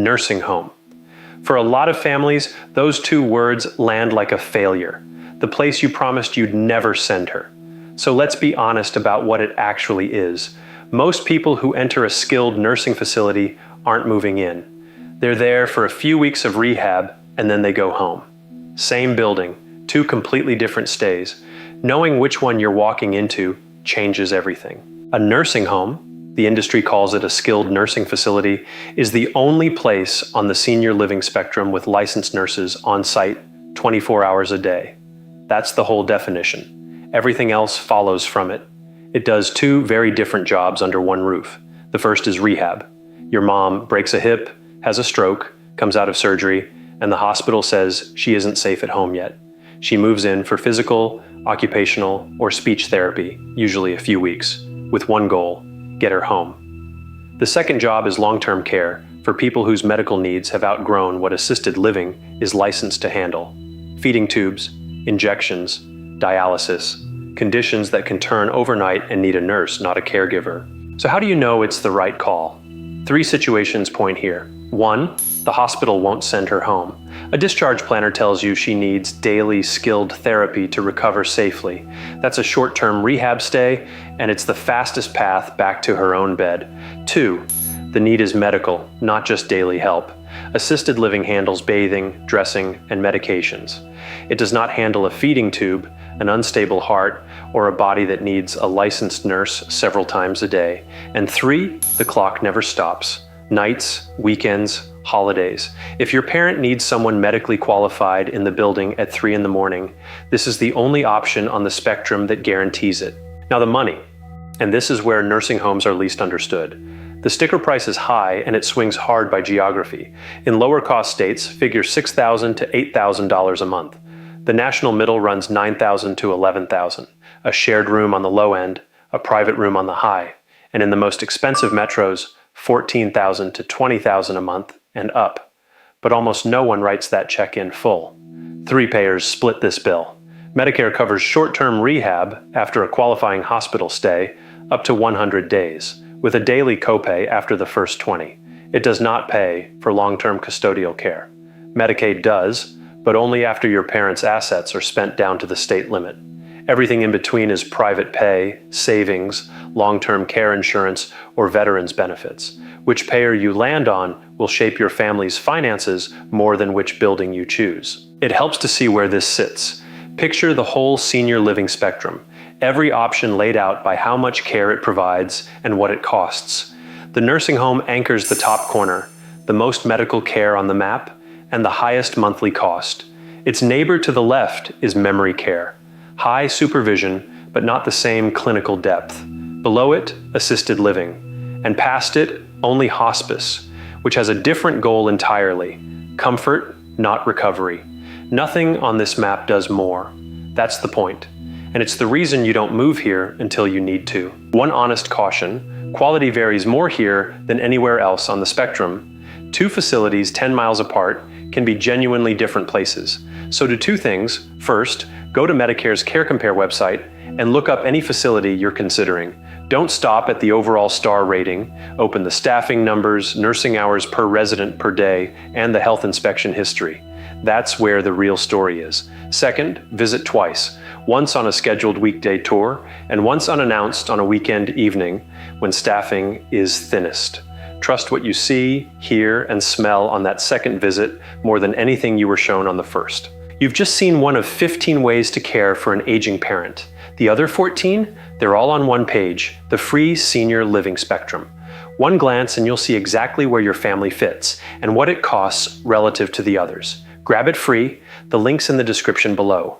nursing home. For a lot of families, those two words land like a failure, the place you promised you'd never send her. So let's be honest about what it actually is. Most people who enter a skilled nursing facility aren't moving in. They're there for a few weeks of rehab and then they go home. Same building, two completely different stays. Knowing which one you're walking into changes everything. A nursing home, the industry calls it a skilled nursing facility, is the only place on the senior living spectrum with licensed nurses on site 24 hours a day. That's the whole definition. Everything else follows from it. It does two very different jobs under one roof. The first is rehab. Your mom breaks a hip, has a stroke, comes out of surgery, and the hospital says she isn't safe at home yet. She moves in for physical, occupational, or speech therapy, usually a few weeks, with one goal: get her home. The second job is long-term care for people whose medical needs have outgrown what assisted living is licensed to handle. Feeding tubes, injections, dialysis, conditions that can turn overnight and need a nurse, not a caregiver. So how do you know it's the right call? 3 situations point here. 1, the hospital won't send her home. A discharge planner tells you she needs daily skilled therapy to recover safely. That's a short-term rehab stay, and it's the fastest path back to her own bed. 2, the need is medical, not just daily help. Assisted living handles bathing, dressing, and medications. It does not handle a feeding tube, an unstable heart, or a body that needs a licensed nurse several times a day. And 3, the clock never stops. Nights, weekends, holidays. If your parent needs someone medically qualified in the building at 3 in the morning, this is the only option on the spectrum that guarantees it. Now the money, and this is where nursing homes are least understood. The sticker price is high and it swings hard by geography. In lower cost states, figure $6,000 to $8,000 a month. The national middle runs $9,000 to $11,000, a shared room on the low end, a private room on the high, and in the most expensive metros, $14,000 to $20,000 a month and up. But almost no one writes that check in full. 3 payers split this bill. Medicare covers short-term rehab after a qualifying hospital stay up to 100 days, with a daily copay after the first 20. It does not pay for long-term custodial care. Medicaid does, but only after your parents' assets are spent down to the state limit. Everything in between is private pay, savings, long-term care insurance, or veterans benefits. Which payer you land on will shape your family's finances more than which building you choose. It helps to see where this sits. Picture the whole senior living spectrum, every option laid out by how much care it provides and what it costs. The nursing home anchors the top corner, the most medical care on the map, and the highest monthly cost. Its neighbor to the left is memory care. High supervision, but not the same clinical depth. Below it, assisted living. And past it, only hospice, which has a different goal entirely: comfort, not recovery. Nothing on this map does more. That's the point. And it's the reason you don't move here until you need to. One honest caution: quality varies more here than anywhere else on the spectrum. 2 facilities 10 miles apart can be genuinely different places. So do 2 things. First, go to Medicare's Care Compare website and look up any facility you're considering. Don't stop at the overall star rating. Open the staffing numbers, nursing hours per resident per day, and the health inspection history. That's where the real story is. Second, visit twice. Once on a scheduled weekday tour, and once unannounced on a weekend evening when staffing is thinnest. Trust what you see, hear, and smell on that second visit more than anything you were shown on the first. You've just seen one of 15 ways to care for an aging parent. The other 14, they're all on one page, the free senior living spectrum. One glance and you'll see exactly where your family fits and what it costs relative to the others. Grab it free, the link's in the description below.